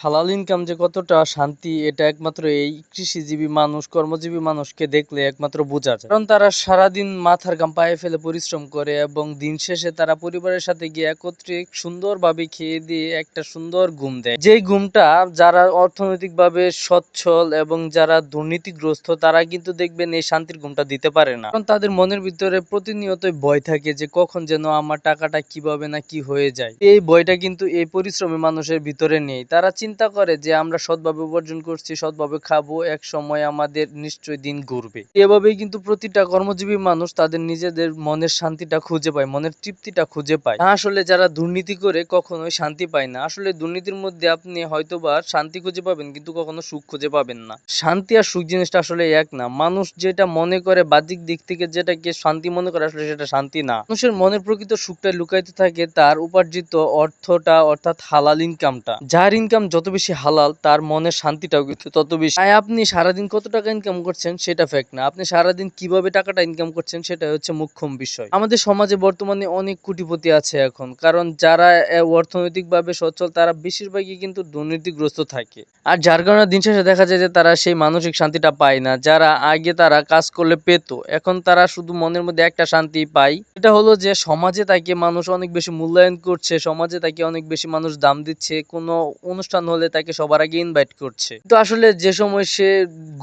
হালাল ইনকাম যে কতটা শান্তি এটা একমাত্র এই কৃষিজীবী মানুষ কর্মজীবী মানুষকে দেখলে একমাত্র বোঝা যায়। কারণ তারা সারাদিন মাথার ঘাম পায়ে ফেলে পরিশ্রম করে এবং দিন শেষে তারা পরিবারের সাথে গিয়ে একত্রে সুন্দরভাবে খেয়ে দিয়ে একটা সুন্দর ঘুম দেয়। যেই ঘুমটা যারা অর্থনৈতিকভাবে সচ্ছল এবং যারা দুর্নীতিগ্রস্ত তারা কিন্তু দেখবেন এই শান্তির ঘুমটা দিতে পারে না। কারণ তাদের মনের ভিতরে প্রতিনিয়তই ভয় থাকে যে কখন যেন আমার টাকাটা কিভাবে না কি হয়ে যায়। এই ভয়টা কিন্তু এই পরিশ্রমী মানুষের ভিতরে নেই। তারা চিন্তা করে যে আমরা সৎভাবে উপার্জন করছি, সৎভাবে খাবো, এক সময় আমাদের নিশ্চয়ই দিন ঘুরবে। এভাবেই কিন্তু প্রতিটা কর্মজীবী মানুষ তাদের নিজেদের মনের শান্তিটা খুঁজে পায়, মনের তৃপ্তিটা খুঁজে পায়। না আসলে যারা দুর্নীতি করে কখনোই শান্তি পায় না। আসলে দুর্নীতির মধ্যে আপনি হয়তোবা শান্তি খুঁজে পাবেন কিন্তু কখনো সুখ খুঁজে পাবেন না। শান্তি আর সুখ জিনিসটা আসলে এক না। মানুষ যেটা মনে করে বাহ্যিক দিক থেকে যেটাকে শান্তি মনে করে আসলে সেটা শান্তি না। মানুষের মনের প্রকৃত সুখটা লুকায়িত থাকে তার উপার্জিত অর্থটা অর্থাৎ হালাল ইনকামটা। যার ইনকাম যত বেশি হালাল তার মনের শান্তিটাও কিন্তু তত বেশি। তাই আপনি সারাদিন কত টাকা ইনকাম করছেন সেটা ফ্যাক্ট না, আপনি সারাদিন কিভাবে টাকাটা ইনকাম করছেন সেটা হচ্ছে মুখ্যম বিষয়। আমাদের সমাজে বর্তমানে অনেক কোটিপতি আছে এখন, কারণ যারা অর্থনৈতিকভাবে সচ্ছল তারা বেশিরভাগই কিন্তু দুর্নীতিগ্রস্ত থাকে। আর যার কারণে দিন শেষে দেখা যায় যে তারা সেই মানসিক শান্তিটা পায় না। যারা আগে তারা কাজ করলে পেত, এখন তারা শুধু মনের মধ্যে একটা শান্তি পায়, এটা হলো যে সমাজে তাকে মানুষ অনেক বেশি মূল্যায়ন করছে, সমাজে তাকে অনেক বেশি মানুষ দাম দিচ্ছে, কোনো অনুষ্ঠান হলে তাকে সবার আগে ইনভাইট করছে। তো আসলে যে সময় সে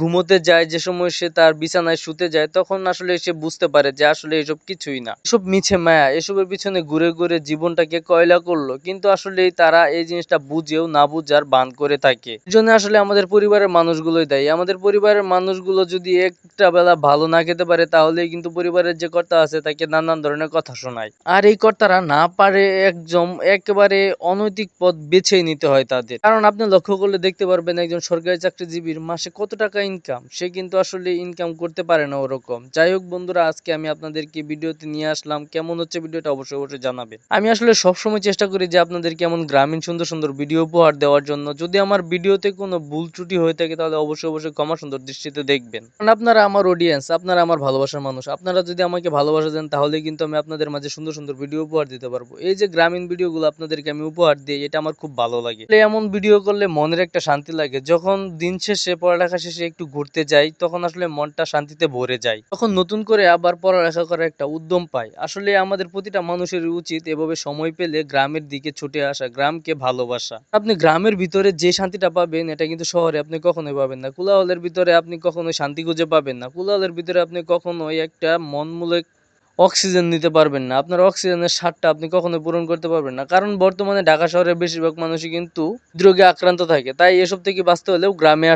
ঘুমোতে যায়, যে সময় সে তার বিছানায় শুতে যায়, তখন আসলে সে বুঝতে পারে যে আসলে এসব কিছুই না, এসব মিছে মায়া, এসবের পিছনে ঘুরে ঘুরে জীবনটাকে কয়লা করলো। কিন্তু আসলে তারা এই জিনিসটা বুঝেও না বুঝার ভান করে থাকে। এই জন্য আসলে আমাদের পরিবারের মানুষগুলোই দায়ী। আমাদের পরিবারের মানুষগুলো যদি একটা বেলা ভালো না খেতে পারে তাহলেই কিন্তু পরিবারের যে কর্তা আছে তাকে নানান ধরনের কথা শোনায়। আর এই কর্তারা না পারে একজন একেবারে অনৈতিক পথ বেছে নিতে হয় তাদের। কারণ আপনি লক্ষ্য করলে দেখতে পারবেন একজন সরকারি চাকরিজীবীর মাসে কত টাকা ইনকাম, সে কিন্তু আসলে ইনকাম করতে পারে না ওরকম। যাই হোক বন্ধুরা, আজকে আমি আপনাদেরকে ভিডিওতে নিয়ে আসলাম। কেমন হচ্ছে ভিডিওটা অবশ্যই অবশ্যই জানাবেন। আমি আসলে সবসময় চেষ্টা করি যে আপনাদের কেমন গ্রামীণ সুন্দর সুন্দর ভিডিও উপহার দেওয়ার জন্য। যদি আমার ভিডিওতে কোনো ভুল ত্রুটি হয়ে থাকে তাহলে অবশ্যই অবশ্যই ক্ষমা সুন্দর দৃষ্টিতে দেখবেন। কারণ আপনারা আমার অডিয়েন্স, আপনারা আমার ভালোবাসার মানুষ। আপনারা যদি আমাকে ভালোবাসা দেন তাহলে কিন্তু আমি আপনাদের মাঝে সুন্দর সুন্দর ভিডিও উপহার দিতে পারবো। এই যে গ্রামীণ ভিডিওগুলো আপনাদেরকে আমি উপহার দিই, এটা আমার খুব ভালো লাগে। এমন ভিডিও করলে মনের একটা শান্তি লাগে। যখন দিন শেষে পড়ালেখা শেষে একটু ঘুরতে যাই তখন আসলে মনটা শান্তিতে ভরে যায়। তখন নতুন করে আবার পড়ালেখা করার একটা উদ্যম পাই। আসলে আমাদের প্রতিটা মানুষের উচিত এভাবে সময় পেলে গ্রামের দিকে ছুটে আসা, গ্রামকে ভালোবাসা। আপনি গ্রামের ভিতরে যে শান্তিটা পাবেন এটা কিন্তু শহরে আপনি কখনোই পাবেন না। কোলাহলের ভিতরে আপনি কখনোই শান্তি খুঁজে পাবেন না। কোলাহলের ভিতরে আপনি কখনোই একটা মনমূলক অক্সিজেন নিতে পারবেন না। আপনার অক্সিজেনের স্বাদটা আপনি কখনোই পূরণ করতে পারবেন না। কারণ বর্তমানে ঢাকা শহরের বেশিরভাগ মানুষই কিন্তু হৃদরোগে আক্রান্ত থাকে। তাই এসব থেকে বাঁচতে হলেও গ্রামে